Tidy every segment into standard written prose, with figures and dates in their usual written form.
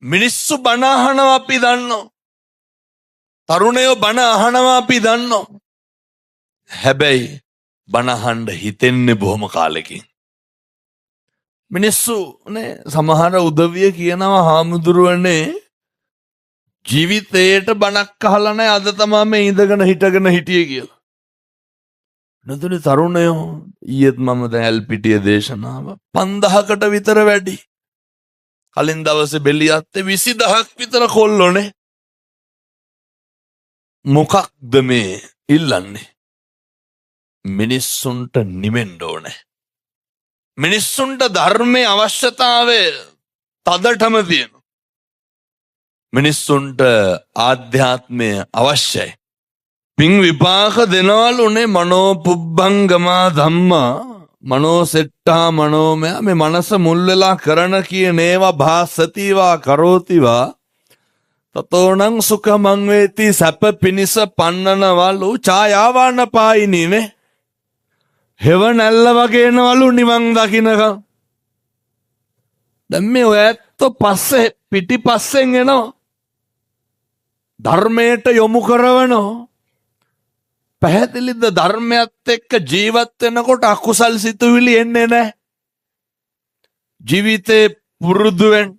මිනිස්සු බණ අහනවා අපි දන්නවා. තරුණයෝ බණ අහනවා අපි දන්නවා. හැබැයි බණ අහන්න හිතෙන්නේ බොහොම කාලෙකින්. මිනිස්සු නේ සමහර උදවිය කියනවා හාමුදුරුවනේ ජීවිතේට බණක් අහලා නැහැ අද තමයි මේ ඉඳගෙන හිටගෙන හිටියේ කියලා. නතුනේ තරුණයෝ ඊයේත් මම දැන් ඇල්පිටිය දේශනාව 5000කට විතර වැඩි. කලින් දවසේ බෙලියත්තේ 20000ක් විතර කොල්ලෝනේ. මොකක්ද මේ ඉල්ලන්නේ? මිනිස්සුන්ට නිවෙන්න ඕනේ. මිනිස්සුන්ට ධර්මයේ අවශ්‍යතාවය තදටම තියෙනවා. මිනිස්සුන්ට ආධ්‍යාත්මය අවශ්‍යයි. පින් විපාක දෙනවලුනේ මනෝ පුබ්බංගමා ධම්මා මනෝ සෙට්ටා මනෝමය මේ මනස මුල් වෙලා කරන කියන ඒවා භාසතිවා කරෝතිවා තතෝනං සුඛමං වේති සැප පිනිස පන්නනවලු ඡායාවාන පායිනිනේ හෙව නැල්ල වගේ එනවලු නිවන් දකින්නකම්. දැන් මේ ඔය ඇත්තෝ පස්සේ පිටිපස්සෙන් එනවා ධර්මයට යොමු කරවනවා. පැහැදිලිද? ධර්මයත් එක්ක ජීවත් වෙනකොට අකුසල් සිතුවිලි එන්නේ නැහැ. ජීවිතේ පුරුදු වෙන්න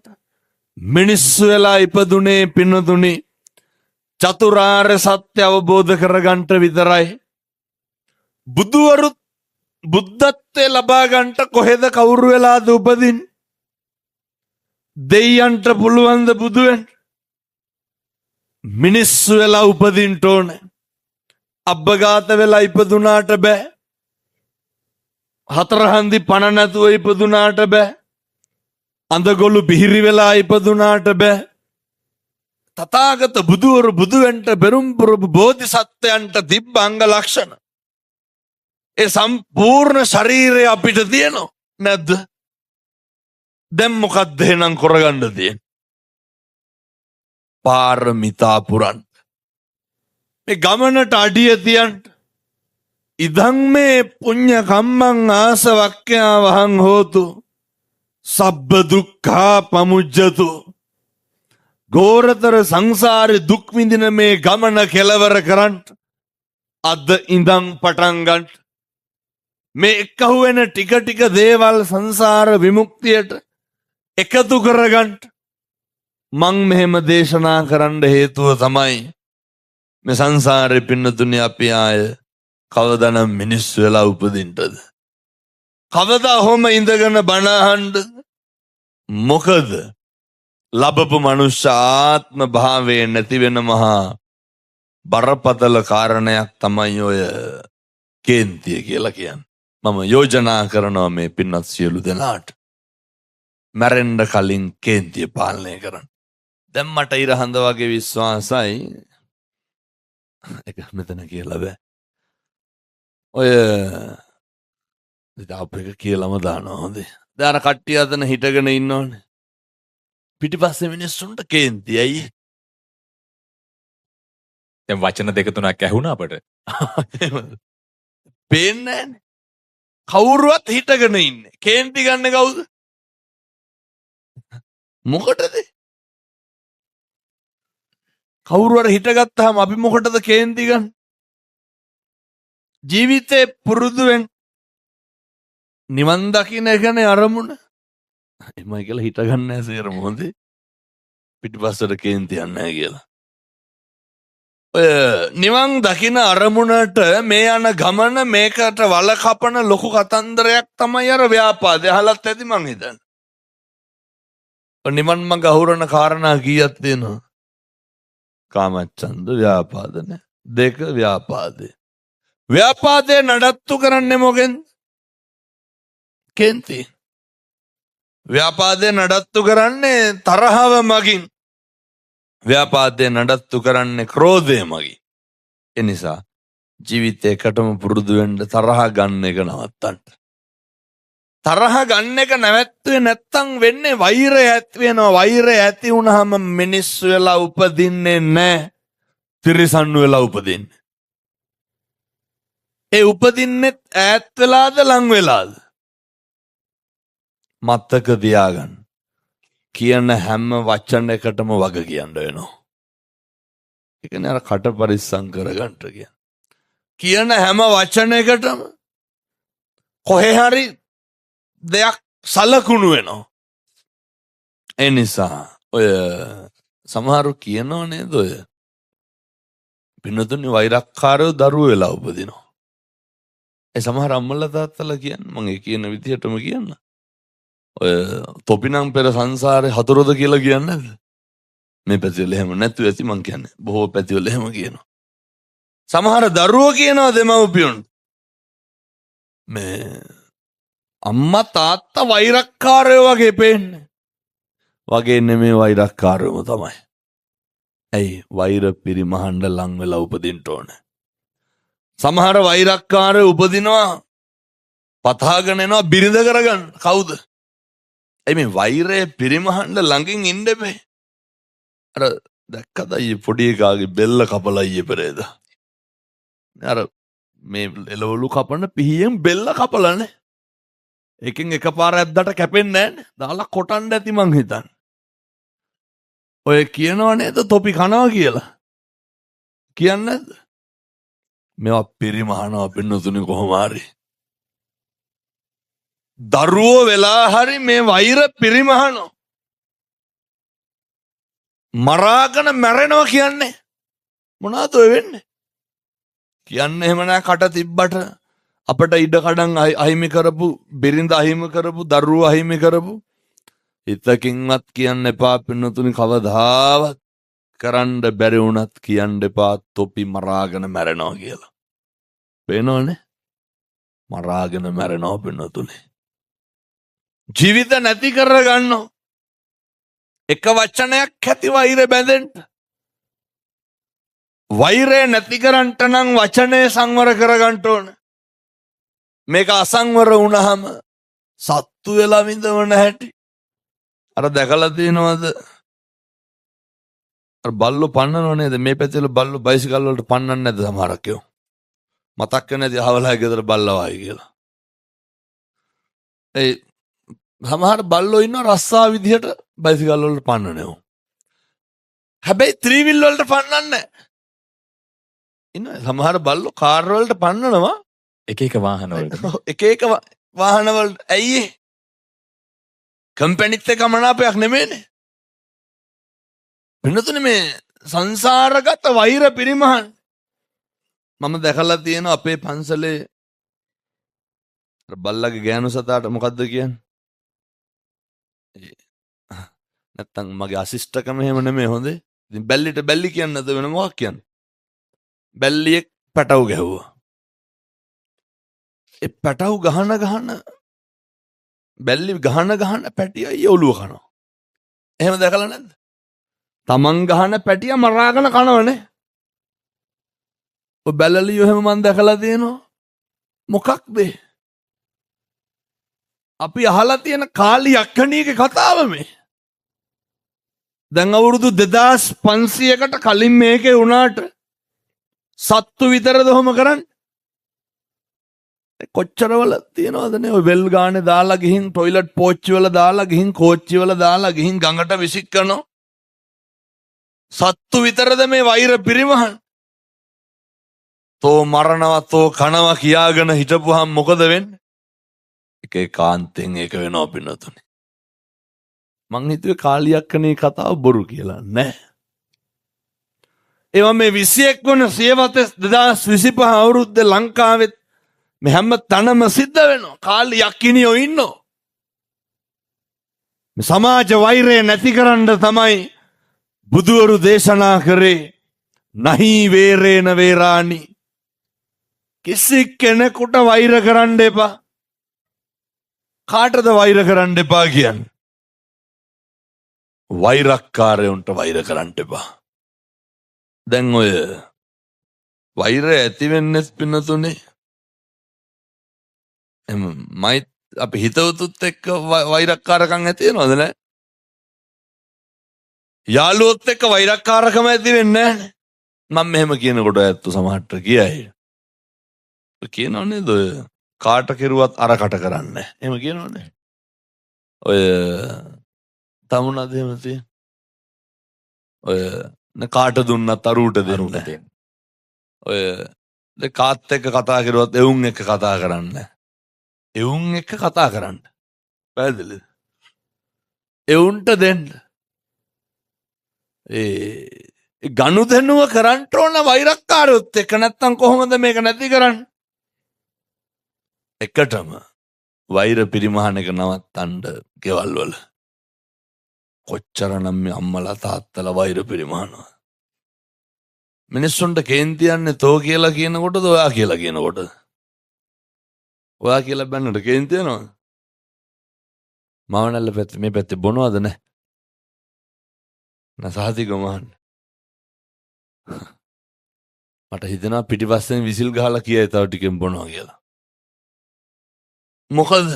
මිනිස්සු වෙලා ඉපදුනේ පිනතුනි චතුරාර්ය සත්‍ය අවබෝධ කරගන්න විතරයි. බුදුවරුත් බුද්ධත්වයේ ලබා ගන්නට කොහෙද කවුරු වෙලාද උපදින්නේ? දෙයයන්ට පුළුවන් ද බුදු වෙන්න? මිනිස්සු වෙලා උපදින්න ඕනේ. අබ්බගාත වෙලා ඉපදුනාට බෑ. හතරහන්දි පණ නැතුව ඉපදුනාට බෑ. අඳගොළු බිහිරි වෙලා ඉපදුනාට බෑ. තථාගත බුදුවරු බුදු වෙන්න බෙරුම් පුරපු බෝධිසත්වයන්ට තිබ්බ අංග ලක්ෂණ. ඒ සම්පූර්ණ ශරීරය අපිට තියෙනවා නැද්ද? දැන් මොකක්ද එහෙනම් කරගන්න තියෙන්නේ? පාරමිතා පුරන්න. මේ ගමනට අඩිය තියන්න. ඉදං මේ පුඤ්ඤ කම්මං ආසවක්ඛ්‍යා වහං හෝතු සබ්බ දුක්ඛා පමුජ්ජතු. ගෝරතර සංසාරේ දුක් විඳින මේ ගමන කෙලවර කරන්න අද ඉඳන් පටන් ගන්න. මේ එකහුව වෙන ටික ටික දේවල් සංසාර විමුක්තියට එකතු කරගන්න මං මෙහෙම දේශනා කරන්න හේතුව තමයි මේ සංසාරේ පින්නතුනේ අපි ආය කවදානම් මිනිස්සු වෙලා උපදින්නද? කවදා හොම ඉඳගෙන බණ අහන්නද? මොකද ලැබපු මනුෂ්‍ය ආත්ම භාවයේ නැති වෙන මහා බරපතල කාරණයක් තමයි ඔය කේන්තිය කියලා කියන්නේ. මම යෝජනා කරනවා මේ පින්වත් සියලු දෙනාට මැරෙන්න කලින් කේන්තිය පාලනය කරන්න. දැන් මට ඉර හඳ වගේ විශ්වාසයි. ඒක මෙතන කියලා බෑ. ඔය අප එක කියලාම දානවා හොඳේ. දැන් අර කට්ටිය අතන හිටගෙන ඉන්නෝනේ. පිටිපස්සේ මිනිස්සුන්ට කේන්ති ඇයි? දැන් වචන දෙක තුනක් ඇහුණා අපට. පේන්නේ නැන්නේ. කවුරුවත් හිටගෙන ඉන්නේ. කේන්ති ගන්න කවුද? මොකටද? කවුරු හරි හිටගත්තාම අපි මොකටද කේන්ති ගන්න? ජීවිතේ පුරුදු වෙන්න නිවන් දකින්න එකනේ අරමුණ. එමයි කියලා හිටගන්න නැහැ සේරම හොඳේ. පිටිපස්සට කේන්ති යන්නේ නැහැ කියලා. ඔය නිවන් දකින්න අරමුණට මේ යන ගමන මේකට වල කපන ලොකු කතන්දරයක් තමයි අර ව්‍යාපාදේ. අහලත් ඇති මං හිතන්නේ. නිවන් මඟ අහුරන කාරණා කීයක් තියෙනවා? කාමච්ඡන්ද ව්‍යාපාද නේ. දෙක ව්‍යාපාදේ. ව්‍යාපාදේ නඩත්තු කරන්නේ මොකෙන්ද? කේන්ති. ව්‍යාපාදේ නඩත්තු කරන්නේ තරහව මගින්. ව්‍යාපාදේ නඩත්තු කරන්නේ ක්‍රෝධය මගින්. ඒ නිසා ජීවිතේකටම පුරුදු වෙන්න තරහ ගන්න එක නවත්තන්න. තරහ ගන්න එක නැවැත්තුවේ නැත්තම් වෙන්නේ වෛරය ඇති වෙනවා. වෛරය ඇති වුනහම මිනිස්සු වෙලා උපදින්නේ නැහැ. තිරිසන්නු වෙලා උපදින්නේ. ඒ උපදින්නෙත් ඈත් වෙලාද ලං වෙලාද? මතක තියාගන්න. කියන හැම වචන එකටම වග කියන්න වෙනවා. ඒ කියන්නේ අර කට පරිස්සම් කරගන්න කියන. කියන හැම වචන එකටම කොහේ හරි දෙයක් සලකුණු වෙනවා. ඒ නිසා ඔය සමහරු කියනවා නේද ඔය පින්නතුනි වෛරක්කාරයෝ දරුවෝ වෙලා උපදිනවා. ඒ සමහර අම්මලා තාත්තලා කියන්නේ මම ඒ කියන විදිහටම කියන්න. ඔය තොපිනම් පෙර සංසාරේ හතුරුද කියලා කියන්නේ නැද්ද? මේ පැතිවල එහෙම නැතු ඇති මං කියන්නේ. බොහෝ පැතිවල එහෙම කියනවා. සමහර දරුවෝ කියනවා දෙමව්පියොන්ට මේ අම්මා තාත්තා වෛරක්කාරයෝ වගේ පේන්නේ. වගේ නෙමේ වෛරක්කාරයෝම තමයි. ඇයි වෛර පිරිමහන්න ලං වෙලා උපදින්න ඕනේ. සමහර වෛරක්කාරයෝ උපදිනවා පතාගෙන එනවා බිරිඳ කරගන්න. කවුද? ඇයි මේ වෛරය පිරිමහන්න ළඟින් ඉන්න බෑ. අර දැක්කද අයියේ පොඩි එකාගේ බෙල්ල කපලා ඊයේ පෙරේද? අර මේ එළවලු කපන පිහියෙන් බෙල්ල කපලානේ. එකෙන් එකපාර ඇද්දට කැපෙන්නේ නැහැනේ. දාලා කොටන්න ඇති මං හිතන්නේ. ඔය කියනවා නේද තොපි කනවා කියලා? කියන්නේ නැද්ද? මේවා පිරිමහනවා පින්නතුනි කොහොම හරි. දරුවෝ වෙලා හරි මේ වෛර පිරිමහනවා. මරාගෙන මැරෙනවා කියන්නේ මොනවද ඔය වෙන්නේ? කියන්නේ එහෙම නෑ කට තිබ්බට අපට ඉඩ කඩන් අහිමි කරපු බිරිඳ අහිමි කරපු දරුවෝ අහිමි කරපු හිතකින්වත් කියන්න එපා පින්නතුනි කවදාවත් කරන්න බැරි වුණත් කියන්න එපා තොපි මරාගෙන මැරෙනවා කියලා. පේනවනේ? මරාගෙන මැරෙනවා පින්නතුනි. ජීවිත නැති කරගන්නවා. එක වචනයක් ඇති වෛර බැඳෙන්න. වෛරය නැති කරන්නට නම් වචනේ සංවර කරගන්න ඕන. මේක අසංවර වුණාම සත්තු වෙලා විඳවන හැටි. අර දැකලා තියෙනවද? අර බල්ලෝ පන්නනව නේද? මේ පැත්තේ බල්ලෝ බයිසිකල් වලට පන්නන්නේ නැද්ද සමහරක් ඒවා? මතක් වෙන්නේ අහවලා ගෙදර බල්ලා වයි කියලා. ඒ සමහර බල්ලෝ ඉන්නවා රස්සා විදිහට බයිසිකල් වලට පන්නනවා. හැබැයි ත්‍රිවිල් වලට පන්නන්නේ නැහැ. ඉන්න සමහර බල්ලෝ කාර් වලට පන්නනවා එක එක වාහන වලට. එක එක වාහන වලට. ඇයි ඒ? කම්පැනිත් එක්ක මනාපයක් නෙමෙයිනේ. වෙනතුනේ මේ සංසාරගත වෛර පිරිමහන්. මම දැකලා තියෙන අපේ පන්සලේ බල්ලගේ ගෑනු සතාට මොකද්ද කියන්නේ? නැත්තම් මගේ අසිස්ටකම එහෙම නෙමෙයි හොඳේ. ඉතින් බැල්ලිට බැල්ලි කියන්නේ නැද වෙන මොකක් කියන්නේ? බැල්ලියෙක් පැටව ගැහුවා. ඒ පැටව ගහන බැල්ලි ගහන පැටිය ඔළුව කනවා. එහෙම දැකලා නැද්ද? තමන් ගහන පැටිය මරාගෙන කනවනේ. ඔය බැලලියෝ එහෙම මන් දැකලා තියෙනවා. මොකක්ද? අපි අහලා තියෙන කාලි යක්කණියගේ කතාව මේ. දැන් අවුරුදු 2500කට කලින් මේකේ වුණාට සත්තු විතරද ඔහොම කරන්නේ? කොච්චරවල තියනවදනේ ඔය වෙල් ගානේ දාලා ගිහින් টয়ලට් පෝච්චි වල දාලා ගිහින් කෝච්චි වල දාලා ගිහින් ගඟට විසික් කරනවා. සත්තු විතරද මේ වෛර පිරිමහන්? තෝ මරනවා තෝ කනවා කියාගෙන හිටපුවාම මොකද වෙන්නේ? එක කාන්තෙන් ඒක වෙනවා පින්නතුනේ. මං හිතුවේ කාලියක්කනේ කතාව බොරු කියලා නෑ. ඒවා මේ 21 වන සියවතේ 2025 අවුරුද්දේ ලංකාවෙත් මේ හැම තැනම සිද්ධ වෙනවා. කාලියක්කිනියෝ ඉන්නෝ. මේ සමාජ වෛරය නැති කරන්න තමයි බුදුවරු දේශනා කරේ නහි වේරේන වේරාණි. කිසි කෙනෙකුට වෛර කරන්න එපා. කාටද වෛර කරන්න එපා කියන්නේ? වෛරක්කාරයන්ට වෛර කරන්න එපා. දැන් ඔය වෛරය ඇති වෙන්නේ පින්නතුනේ මයි අපි හිතවතුත් එක්ක වෛරක්කාරකම් ඇති වෙනවද නැහැ? යාළුවොත් එක්ක වෛරක්කාරකම ඇති වෙන්නේ නැහැ. මම මෙහෙම කියනකොට ඇත්ත සමහරට කියයි. කියනව නේද ඔය කාට කෙරුවත් අරකට කරන්නේ. එහෙම කියනවනේ. ඔය තමුණද එහෙම තියෙන්නේ? ඔය කාට දුන්නත් අරුවට දෙන්න. දෙන්න. ඔය කාත් එක්ක කතා කරුවත් එවුන් එක්ක කතා කරන්න. එවුන් එක්ක කතා කරන්න. පැහැදිලිද? එවුන්ට දෙන්න. ගනුදෙනුව කරන්න ඕන වෛරක්කාරයොත් එක්ක, නැත්තම් කොහොමද මේක නැති කරන්නේ? එකටම වෛර පිරිමහන එක නවත්තන්න ගෙවල් වල කොච්චරනම් මේ අම්මලා තාත්තලා වෛර පිරිමහනවා. මිනිස්සුන්ට කේන්ති යන්නේ තෝ කියලා කියනකොටද ඔයා කියලා කියනකොටද? ඔයා කියලා බැන්නට කේන්ති යනවද? මවනල්ල පැත්තේ මේ පැත්තේ බොනවද නැහැ? නසහති ගමහන්. මට හිතෙනවා පිටිපස්සෙන් විසිල් ගහලා කියයි තව ටිකෙන් බොනවා කියලා. මොකද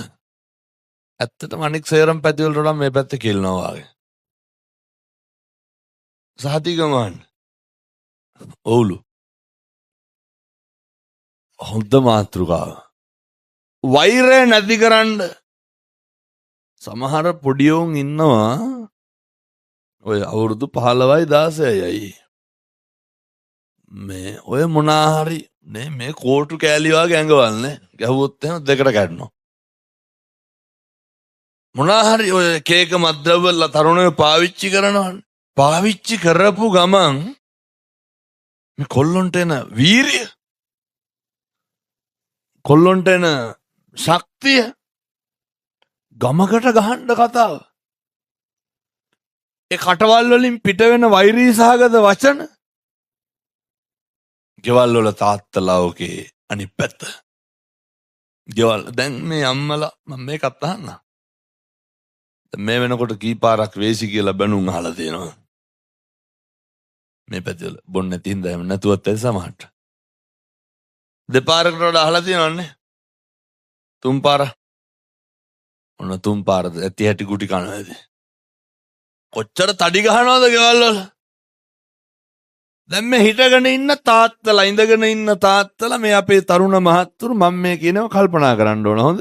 ඇත්තටම අනික් සේරම් පැති වලට වඩා මේ පැත්තේ කෙල්නවා වගේ. සහති ගමහන්. ඔවුලු. හොඳ මාතෘකාව. වෛරය නැති කරන්න සමහර පොඩියෝන් ඉන්නවා ඔය අවුරුදු 15යි 16යි. මේ ඔය මොනාහරි මේ කෝටු කෑලි වගේ ඇඟවල්නේ ගැහුවොත් එහෙම දෙකට කැඩනවා. මොනාහරි ඔය කේක මද්ද්‍රව්‍යවල තරුණයෝ පාවිච්චි කරනවනේ. පාවිච්චි කරපු ගමන් මේ කොල්ලොන්ට එන වීරිය, කොල්ලොන්ට එන ශක්තිය, ගමකට ගහන්න කතාව, ඒ කටවල් වලින් පිට වෙන වෛරී සහගත වචන, ගෙවල් වල තාත්තලා ඔකේ අනිත් පැත්ත. ගෙවල් දැන් මේ අම්මලා මම මේකත් අහන්න. මේ වෙනකොට කී පාරක් වේසි කියලා බැනුම් අහලා තියෙනවා. මේ පැත්තේ බොන්න නැති හින්දා එහෙම නැතුවත් ඇයි සමහරට. දෙපාරකට වඩා අහලා තියෙනවන්නේ. තුන් පාර. ඔන්න තුන් පාරද ඇති හැටි ගුටි කනවාද? කොච්චර තඩි ගහනවද ගෙවල් වල? දැන් මේ හිටගෙන ඉන්න තාත්තලා, ඉඳගෙන ඉන්න තාත්තලා, මේ අපේ තරුණ මහත්තුරු මම මේ කියනවා කල්පනා කරන්න ඕන. හොඳ?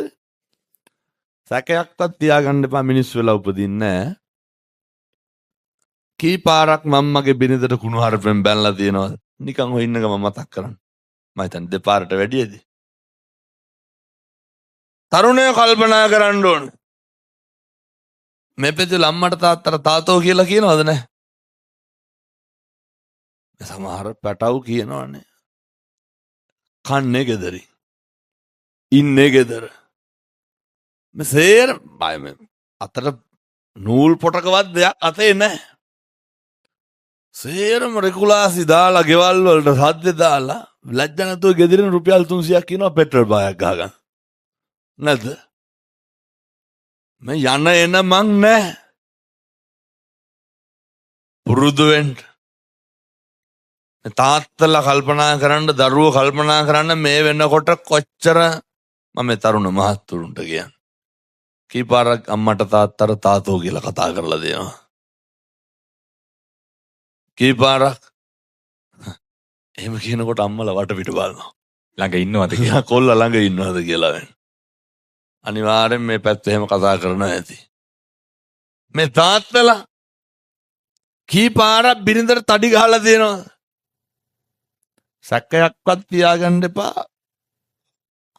සැකයක්වත් තියාගන්න එපා, මිනිස්සු වෙලා උපදින්නේ නැහැ. කී පාරක් මම්මගේ බිරිඳට කුණු හරපෙන් බැනලා තියෙනවද? නිකන් ඔය ඉන්න ගම මතක් කරන්න. මම හිතන්නේ දෙපාරට වැඩියද? තරුණයෝ කල්පනා කරන්න ඕන. මේ පැත්තේ අම්මට තාත්තට තාතෝ කියලා කියනවද නැහැ? සමහර පැටව් කියනවනේ. කන්නේ ගෙදරි. ඉන්නේ ගෙදර. මේ සේර අතට නූල් පොටකවත් දෙයක් අතේ නැහැ. සේරම රෙගුලාසි දාලා ගෙවල් වලට සද්ද දාලා ලැජ්ජ නැතුව ගෙදරින් රුපියල් 300ක් කියනවා පෙට්‍රල් බායක් ගහගන්න. නැද්ද? මේ යන එන මං නැහැ. පුරුදු වෙන්න. තාත්තලා කල්පනා කරන්න, දරුවෝ කල්පනා කරන්න මේ වෙනකොට කොච්චර මම තරුණ මහත්තුරුන්ට කියන්නේ. කීපාරක් අම්මට තාත්තට තාතෝ කියලා කතා කරලා දෙනවා. කීපාරක් එහෙම කියනකොට අම්මලා වටපිට බලනවා. ළඟ ඉන්නවද කියලා. කොල්ලා ළඟ ඉන්නවද කියලා වෙන. අනිවාර්යෙන් මේ පැත්ත එහෙම කතා කරනවා ඇති. මේ තාත්තලා කීපාරක් බිරිඳට තඩි ගහලා දෙනවා. සැකයක්වත් තියාගන්න එපා.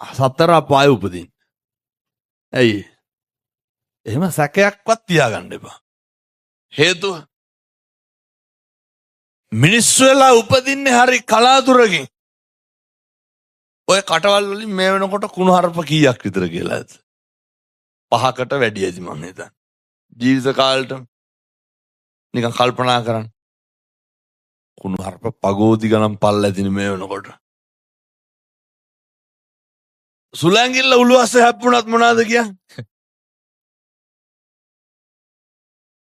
සතර අපාය උපදින්න. ඇයි? එහෙම සැකයක්වත් තියාගන්න එපා. හේතුව මිනිස්සු වෙලා උපදින්නේ හරි කලාතුරකින්. ඔය කටවල් වලින් මේ වෙනකොට කුණු හරප කීයක් විතර කියලා ඇත? 5කට වැඩි ඇති මම හිතන්නේ. ජීවිත කාලෙට නිකන් කල්පනා කරන්න. කුණු හරප පගෝදි ගණන් පල්ල ඇතිනේ මේ වෙනකොට. සුලංගිල්ල උළුවස්සේ හැප්පුණත් මොනවද කියන්නේ?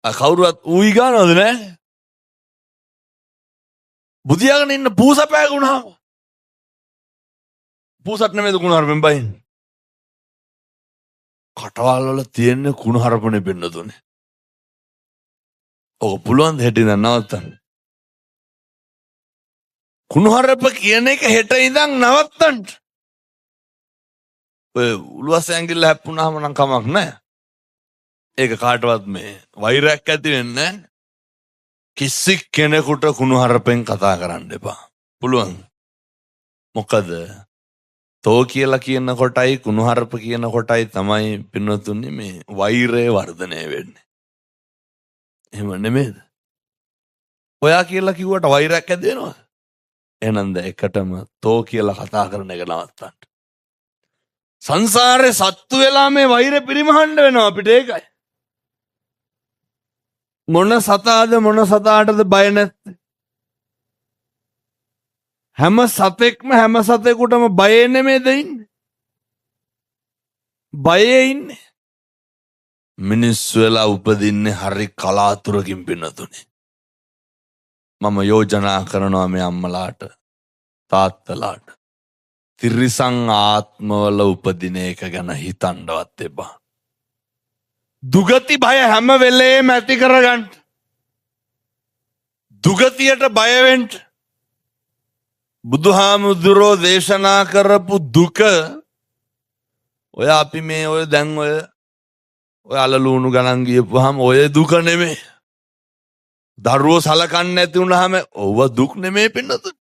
කවුරුවත් ඌයි ගන්නවද නැහැ? බුදියාගෙන ඉන්න පූසපෑගුණාම පූසත් නෙමෙයිද කුණු හරපෙන් බයින්නේ? කටවල් වල තියෙන කුණු හරපනේ පෙන්නතුනේ. ඔක පුළුවන් ද හෙටින් නවත්තන්න? කුණු හරප කියන එක හෙට ඉඳන් නවත්තන්න. ඔය උළුවස්සේ ඇඟිල්ල හැප්පුණාම නම් කමක් නැහැ. ඒක කාටවත් මේ වෛරයක් ඇති වෙන්නේ නැහැ. කිසි කෙනෙකුට කුණුහරුපෙන් කතා කරන්න එපා. පුළුවන්. මොකද තෝ කියලා කියන කොටයි කුණුහරුප කියන කොටයි තමයි පින්නතුනේ මේ වෛරය වර්ධනය වෙන්නේ. එහෙම නෙමෙයිද? ඔයා කියලා කිව්වට වෛරයක් ඇති වෙනවද? එහෙනම් එකටම තෝ කියලා කතා කරන එක නවත්තන්න. සංසාරේ සත්තු වෙලා මේ වෛරය පිරිමහන්න වෙනවා අපිට ඒකයි. මොන සතාද මොන සතාටද බය නැත්තේ? හැම සතෙක්ම හැම සතෙකුටම බයේ නෙමෙයිද ඉන්නේ? බයේ ඉන්නේ. මිනිස්සු වෙලා උපදින්නේ හරි කලාතුරකින් පින්නතුනේ. මම යෝජනා කරනවා මේ අම්මලාට තාත්තලාට තිරිසන් ආත්මවල උපදින එක ගැන හිතන්නවත් එපා. දුගති බය හැම වෙලේම ඇති කරගන්න. දුගතියට බය වෙන්න. බුදුහාමුදුරෝ දේශනා කරපු දුක ඔය අපි මේ ඔය දැන් ඔය අලලුණු ගණන් ගියපුවාම ඔය දුක නෙමෙයි. දරුවෝ සලකන්නේ නැති වුනහම ඔව්ව දුක් නෙමෙයි පින්නතුනේ.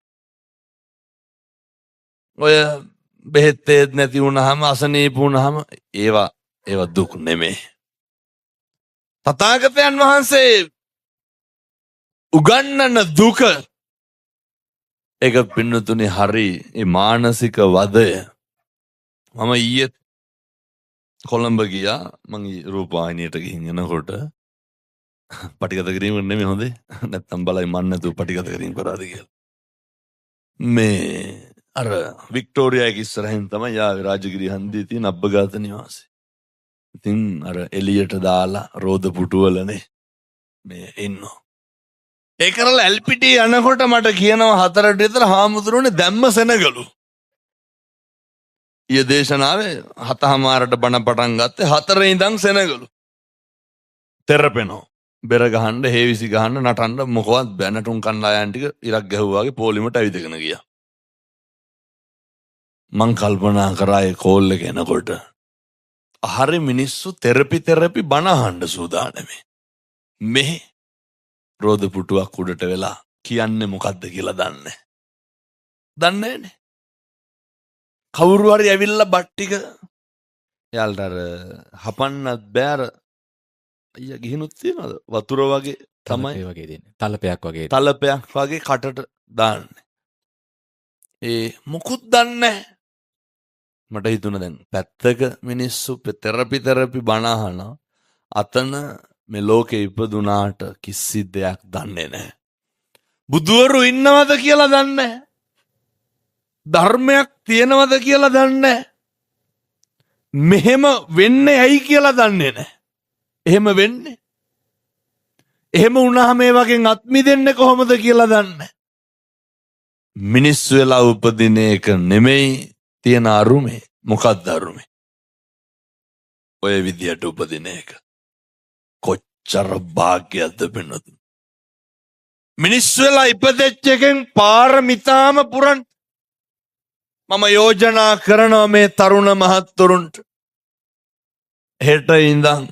ඔය බෙහෙත් නැති වුනහම අසනීප වුනහම ඒවා දුක් නෙමෙයි. තථාගතයන් වහන්සේ උගන්වන දුක ඒක පින්නතුනේ හරි මේ මානසික වදය. මම ඊයේ කොළඹ ගියා. මං රූපවාහිනියට ගිහින් එනකොට පටිගත කිරීම නෙමෙයි හොඳේ. නැත්තම් බලයි මන් නැතුව පටිගත කිරීම කරාද කියලා. මේ අර වික්ටෝරියාගේ ඉස්සරහින් තමයි යාවේ රාජගිරි හන්දියේ තියෙන අබ්බගාත නිවාසය. ඉතින් අර එළියට දාලා රෝද පුටුවලනේ මේ ඉන්නවා. ඒ කරලා එල්පිටි යනකොට මට කියනවා 4ට විතර හාමුදුරුවනේ දැම්ම සෙනගලු. ඊයේ දේශනාවේ 7:00ට බණ පටන් ගත්තේ 4 ඉඳන් සෙනගලු. තෙරපෙනවා. බෙර ගහන්න, හේවිසි ගහන්න, නටන්න මොකවත් බෑ. නටුම් කණ්ඩායම් ටික ඉරක් ගැහුවා වගේ පොලිමට ඇවිදගෙන ගියා. මං කල්පනා කරා ඒ කෝල් එක එනකොට හරි මිනිස්සු තෙරපි බණ අහන්න සූදානමේ. මෙහි රෝද පුටුවක් උඩට වෙලා කියන්නේ මොකද්ද කියලා දන්නේ නෑනේ. කවුරු හරි ඇවිල්ලා බත් ටික යාළුවට අර හපන්නත් බෑර අයියා ගිහිනුත් තියනවද? වතුර වගේ තමයි වගේ දෙන්නේ. තලපයක් වගේ. තලපයක් වගේ කටට දාන්නේ. ඒ මොකුත් දන්නේ නැහැ. මට හිතුණා දැන් පැත්තක මිනිස්සු තෙරපි බණ අහනවා. අතන මේ ලෝකේ ඉපදුනාට කිසි දෙයක් දන්නේ නැහැ. බුදුවරු ඉන්නවද කියලා දන්නේ නැහැ. ධර්මයක් තියෙනවද කියලා දන්නේ නැහැ. මෙහෙම වෙන්නේ ඇයි කියලා දන්නේ නැහැ. එහෙම වෙන්නේ. එහෙම වුණාම මේ වගේ අත් මිදෙන්නේ කොහොමද කියලා දන්නේ නැහැ. මිනිස්සු වෙලා උපදින එක නෙමෙයි තියෙන අරුමේ. මොකක්ද අරුමේ? ඔය විදියට උපදින එක. කොච්චර භාග්‍යයක්ද වෙනවද? මිනිස්සු වෙලා ඉපදෙච්ච එකෙන් පාරමිතාම පුරන්. මම යෝජනා කරනවා මේ තරුණ මහත්තුරුන්ට හෙට ඉඳන්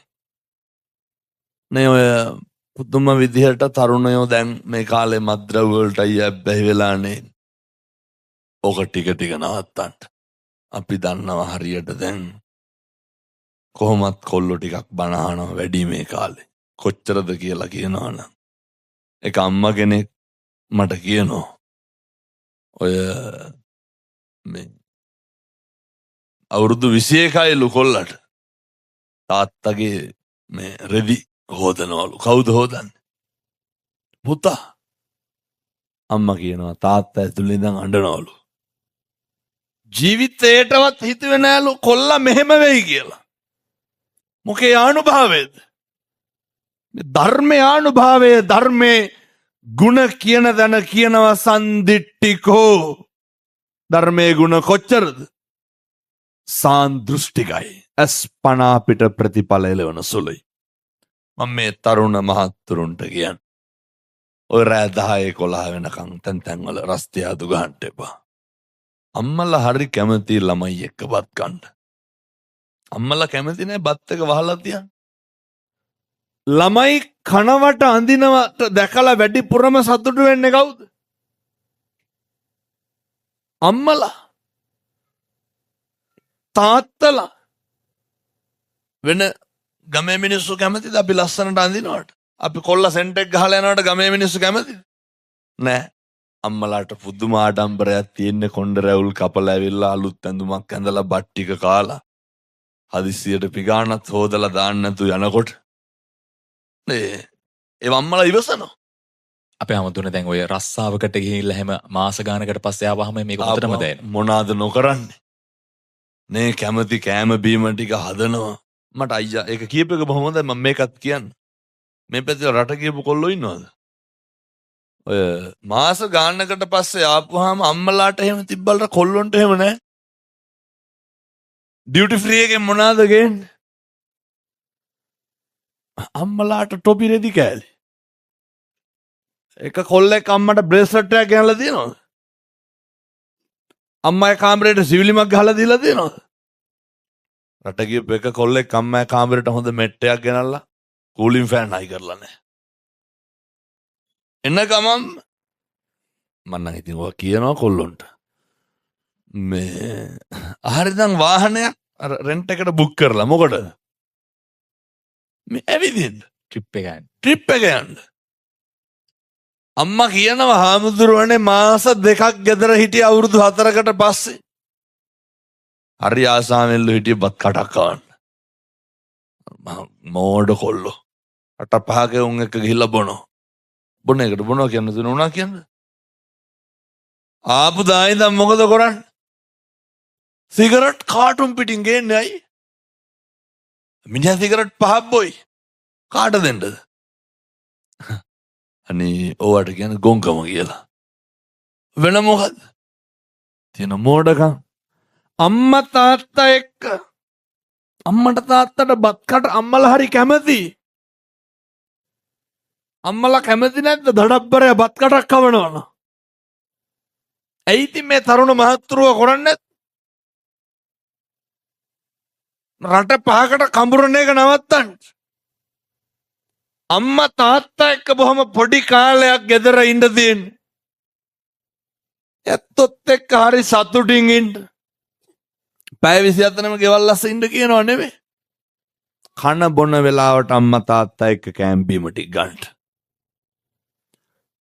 නේ ඔය පුදුම විදිහට තරුණයෝ දැන් මේ කාලේ මත්ද්‍රව්‍ය වලට අයියැබ්බැහි වෙලානේ. ඔක ටික නවත්තන්න. අපි දන්නවා හරියට දැන් කොහොමත් කොල්ලෝ ටිකක් බණ අහනවා වැඩි මේ කාලේ. කොච්චරද කියලා කියනවනම් එක අම්මා කෙනෙක් මට කියනවා ඔය මේ අවුරුදු 21යිලු කොල්ලට තාත්තගේ මේ රෙදි හොදනවලු. කවුද හොදන්නේ? පුතා. අම්මා කියනවා තාත්තා ඇතුළේ ඉඳන් අඬනවලු. ජීවිතේටවත් හිතුවේ නෑලු කොල්ලා මෙහෙම වෙයි කියලා. මොකේ ආනුභාවයද? ධර්මයේ ආනුභාවය. ධර්මයේ ගුණ කියන දන කියනවා සන්දිට්ඨිකෝ. ධර්මයේ ගුණ කොච්චරද? සාන්දෘෂ්ටිකයි. අස්පනා පිට ප්‍රතිඵල එළවන සුළුයි. මම මේ තරුණ මහත්තුරුන්ට කියන්නේ ඔය රෑ 10-11 වෙනකන් තැන් වල රස්තියාදු ගහන්න එපා. අම්මලා හරි කැමති ළමයි එක්ක බත් කන්න. අම්මලා කැමති නෑ බත් එක වහලා තියන්න. ළමයි කනවට අඳිනවට දැකලා වැඩිපුරම සතුටු වෙන්නේ කවුද? අම්මලා, තාත්තලා. වෙන ගමේ මිනිස්සු කැමතිද අපි ලස්සනට අඳිනවට? අපි කොල්ල සෙන්ට් එක ගහලා යනවට ගමේ මිනිස්සු කැමතිද? නෑ. අම්මලාට පුදුම ආඩම්බරයක් තියෙන්නේ කොණ්ඩ රැවුල් කපලා ඇවිල්ලා අලුත් ඇඳුමක් ඇඳලා බත් ටික කාලා හදිස්සියට පිගානත් හොදලා දාන්න නැතු යනකොට ඒ අම්මලා ඉවසනවා. අපේ හැමතුනේ දැන් ඔය රස්සාවකට ගිහිල්ලා හැම මාස ගානකට පස්සේ ආවහම මේක උතරම දැනෙනවා. මොනවාද නොකරන්නේ? නේ කැමති කෑම බීම ටික හදනවා. මට අයියා ඒක කියපේක බොහොම හොඳයි. මම මේකත් කියන්න. මේ පැත්තේ රට කියපු කොල්ලෝ ඉන්නවද? ඔය මාස ගානකට පස්සේ ආපුවාම අම්මලාට එහෙම තිබ්බලට කොල්ලොන්ට එහෙම නැහැ. ඩියුටි ෆ්‍රී එකෙන් මොනවාද ගේන්නේ? අම්මලාට ටොපි රෙදි කෑලි. එක කොල්ලෙක් අම්මට බ්‍රේස්ලට් එකක් ගෙනල්ලා දෙනවද? අම්මගේ කාමරේට සිවිලිමක් ගහලා දීලා දෙනවද? රට ගියපු එක කොල්ලෙක් අම්මගේ කාමරේට හොඳ මෙට්ටයක් ගෙනල්ලා කූලින් ෆෑන් හයි කරලා නැහැ. එන්න ගමම් මම නම් ඉතින් ඔය කියනවා කොල්ලොන්ට. මේ හරි දැන් වාහනයක් රෙන්ට් එකට බුක් කරලා මොකටද? මේ ඇවිදින්න ට්‍රිප් එක යන්න. අම්මා කියනවා හාමුදුරුවනේ මාස 2ක් ගෙදර හිටිය අවුරුදු 4කට පස්සේ හරි ආසාවෙන්ලු හිටිය බත් කටක් කවන්න. මෝඩ කොල්ලෝ. 8-5 උන් එක ගිහිල්ලා බොනවා. බොන එකට බොනවා කියන්න දුන්නා කියන්න. ආපු දායි දැන් මොකද කරන්නේ? සිගරට් කාටුන් පිටින් ගේන්නේ අයි. මිනිහා සිගරට් 5ක් බොයි. කාට දෙන්නද? අනේ ඕවට කියන්නේ ගොංකම කියලා. වෙන මොකද? තියෙන මෝඩකම්. අම්මා තාත්තා එක්ක අම්මට තාත්තට බත් කට අම්මලා හරි කැමති. අම්මලා කැමති නැද්ද දඩබ්බරය බත් කටක් කවනවන? ඇයි ඉතින් මේ තරුණ මහත්තුරුව කරන්නේ? රට 5කට කඹරන එක නවත්තන්න. අම්මා තාත්තා එක්ක බොහොම පොඩි කාලයක් ගෙදර ඉන්න තියෙන්නේ. ඇත්තොත් එක්ක හරි සතුටින් ඉන්න. පැය 27ම ගෙවල් අස්සේ ඉන්න කියනව නෙමෙයි. කන බොන වෙලාවට අම්මා තාත්තා එක්ක කෑම බීම ටික ගන්න.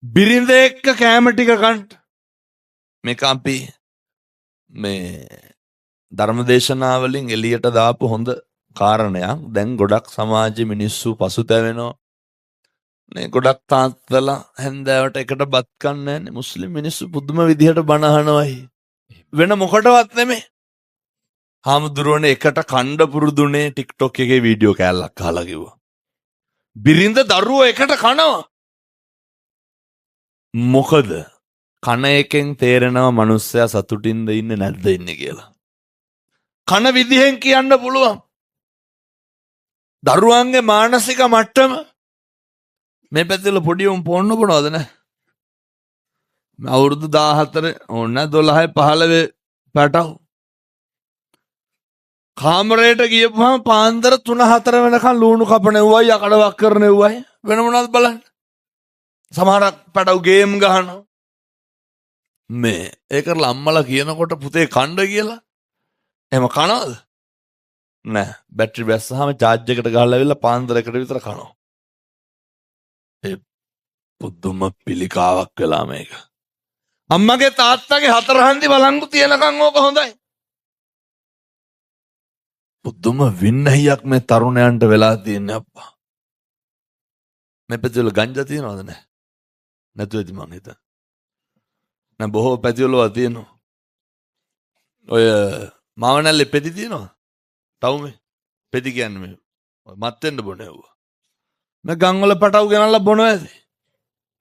බිරිඳ එක්ක කෑම ටික ගන්න. මේක අපි මේ ධර්මදේශනාවලින් එළියට දාපු හොඳ කාරණයක්. දැන් ගොඩක් සමාජයේ මිනිස්සු පසුතැවෙනවා. නේ ගොඩක් තාත්තලා හැන්දෑවට එකට බත් කන්නේ නැහැ. මුස්ලිම් මිනිස්සු පුදුම විදිහට බණ අහනවායි. වෙන මොකටවත් නෙමෙයි. හාමුදුරුවනේ එකට කණ්ඩ පුරුදුනේ ටික්ටොක් එකේ වීඩියෝ කෑල්ලක් අහලා කිව්වා. බිරිඳ දරුවෝ එකට කනවා. මොකද කන එකෙන් තේරෙනවා මිනිස්සයා සතුටින්ද ඉන්නේ නැද්ද ඉන්නේ කියලා. කන විදිහෙන් කියන්න පුළුවන්. දරුවන්ගේ මානසික මට්ටම මේ පැත්තේ පොඩි උන් පොන්න බොනවද නැහැ? අවුරුදු 14 ඕන 12 15 පැටව කාමරයට ගියපුවම පාන්දර 3-4 වෙනකන් ලුණු කපනෙව්වයි යකඩ වක් කරනෙව්වයි වෙන මොනවද බලන්න. සමහරක් පැටව ගේම් ගහනවා. මේ ඒකට අම්මලා කියනකොට පුතේ කණ්ඩ කියලා එහෙම කනවද? නෑ. බැටරි බැස්සහම charge එකට ගහලා ඇවිල්ලා පාන්දර එකට විතර කනවා. ඒ පුදුම පිළිකාවක් වෙලා මේක. අම්මගේ තාත්තගේ 4 හන්දි බලංගු තියනකන් ඕක හොඳයි. පුදුම වින්නහියක් මේ තරුණයන්ට වෙලා තියෙන්නේ අප්පා. මේ පැතිවල ගංජා තියනවද නැහැ? නැතුව ඇති මං හිතන්නේ. නෑ බොහෝ පැතිවල තියෙනවා. ඔය මාවනල්ලේ පෙති තියෙනවා. තවුමේ පෙති කියන්නේ මේ මත් වෙන්න බොනේ වුණා. මේ ගම් වල පටව් ගෙනල්ලා බොනවා ඇති.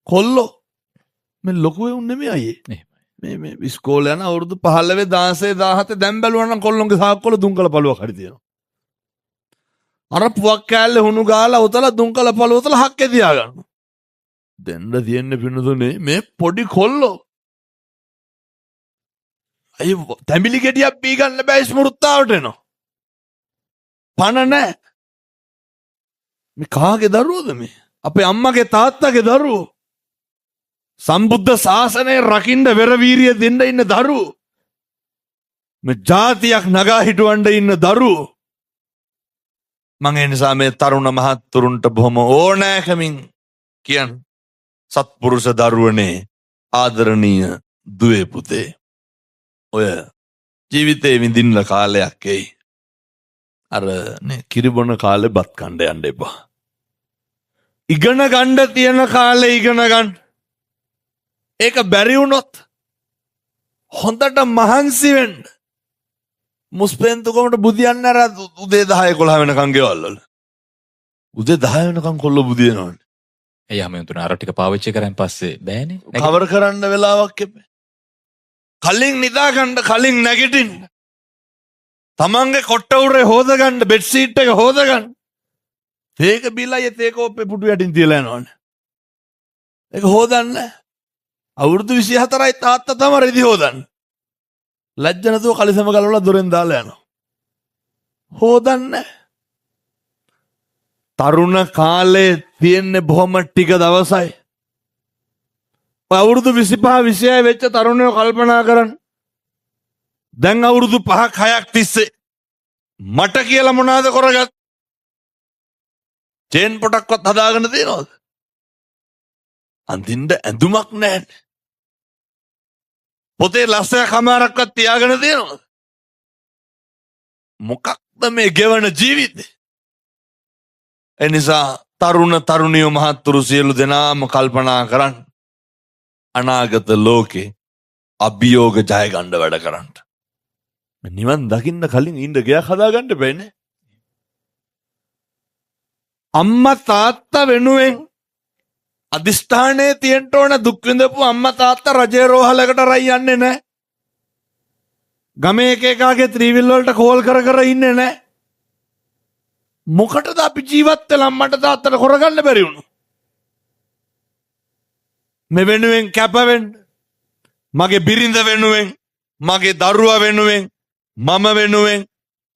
කොල්ලෝ මේ ලොකු වෙවුන් නෙමෙයි අයියේ. මේ ඉස්කෝලේ යන අවුරුදු 15 16 17 දැන් බැලුවා නම් කොල්ලොන්ගේ සාක්කවල දුම්කල පළුවක් හරි තියෙනවා. අර පුවක් කෑල්ලේ හුණු ගාලා උතලා දුම්කල පළුව උතලා හක්කේ තියා ගන්නවා. දෙන්න තියෙන්නේ පිනුදුනේ මේ පොඩි කොල්ලෝ. අය තැඹිලි ගෙඩියක් පී ගන්න බෑ ස්මෘත්තාවට එනවා. පණ නැහැ. මේ කාගේ දරුවෝද මේ? අපේ අම්මගේ තාත්තගේ දරුවෝ. සම්බුද්ධ ශාසනය රකින්න වෙරවීරිය දෙන්න ඉන්න දරුවෝ. මේ ජාතියක් නගා හිටවන්න ඉන්න දරුවෝ. මම ඒ නිසා මේ තරුණ මහත්තුරුන්ට බොහොම ඕනෑකමින් කියන් සත්පුරුෂ දරුවනේ ආදරණීය දුවේ පුතේ. ඔය ජීවිතේ විඳින්න කාලයක් එයි. අර නේ කිරිබොන කාලේ බත් කන්න යන්න එපා. ඉගෙන ගන්න තියෙන කාලේ ඉගෙන ගන්න. ඒක බැරි වුණොත් හොඳට මහන්සි වෙන්න. මුස්පෙන්තුකමට බුදියන්න අර උදේ 10 11 වෙනකන් ගෙවල් වල. උදේ 10 වෙනකන් කොල්ල බුදියනවනේ. එයා මේ තුන අර ටික පාවිච්චි කරන් පස්සේ බෑනේ. කවර කරන්න වෙලාවක් එපේ. කලින් නිදා ගන්න කලින් නැගිටින්න. තමන්ගේ කොට්ට උරේ හොද ගන්න බෙඩ් සීට් එක හොද ගන්න. තේක බිලයි තේ කෝප්පේ පුටු යටින් තියලා යනවනේ. ඒක හොදන්න. අවුරුදු 24යි තාත්තා තමයි රෙදි හොදන්නේ. ලැජ්ජ නැතුව කලිසම ගලවලා දොරෙන් දාලා යනවා. හොදන්න. තරුණ කාලේ තියෙන්නේ බොහොම ටික දවසයි. අවුරුදු 25 26 වෙච්ච තරුණයෝ කල්පනා කරන්න. දැන් අවුරුදු 5ක් 6ක් තිස්සේ මට කියලා මොනවාද කරගත්? චේන් පොටක්වත් හදාගෙන තියනවද? අන්තින්ද ඇඳුමක් නැහැ. පොතේ ලස්සන කමාරක්වත් තියාගෙන තියනවද? මොකක්ද මේ ගෙවන ජීවිතේ? එනිසා තරුණ තරුණියෝ මහත්තුරු සියලු දෙනාම කල්පනා කරන්න. අනාගත ලෝකේ අභියෝග ජය ගන්න වැඩ කරන්න. නිවන් දකින්න කලින් ඉන්න ගයක් හදාගන්න බෑනේ. අම්මා තාත්තා වෙනුවෙන් අදිෂ්ඨානයේ තියෙන්න ඕන දුක් විඳපු අම්මා තාත්තා රජේ රෝහලකට රයි යන්නේ නැහැ. ගමේ එක එකාගේ ත්‍රිවිල් වලට කෝල් කර කර ඉන්නේ නැහැ. මොකටද අපි ජීවත් වෙලා අම්මට තාත්තට කරගන්න බැරි වුණු? මේ වෙනුවෙන් කැප වෙන්න. මගේ බිරිඳ වෙනුවෙන්, මගේ දරුවා වෙනුවෙන්, මම වෙනුවෙන්,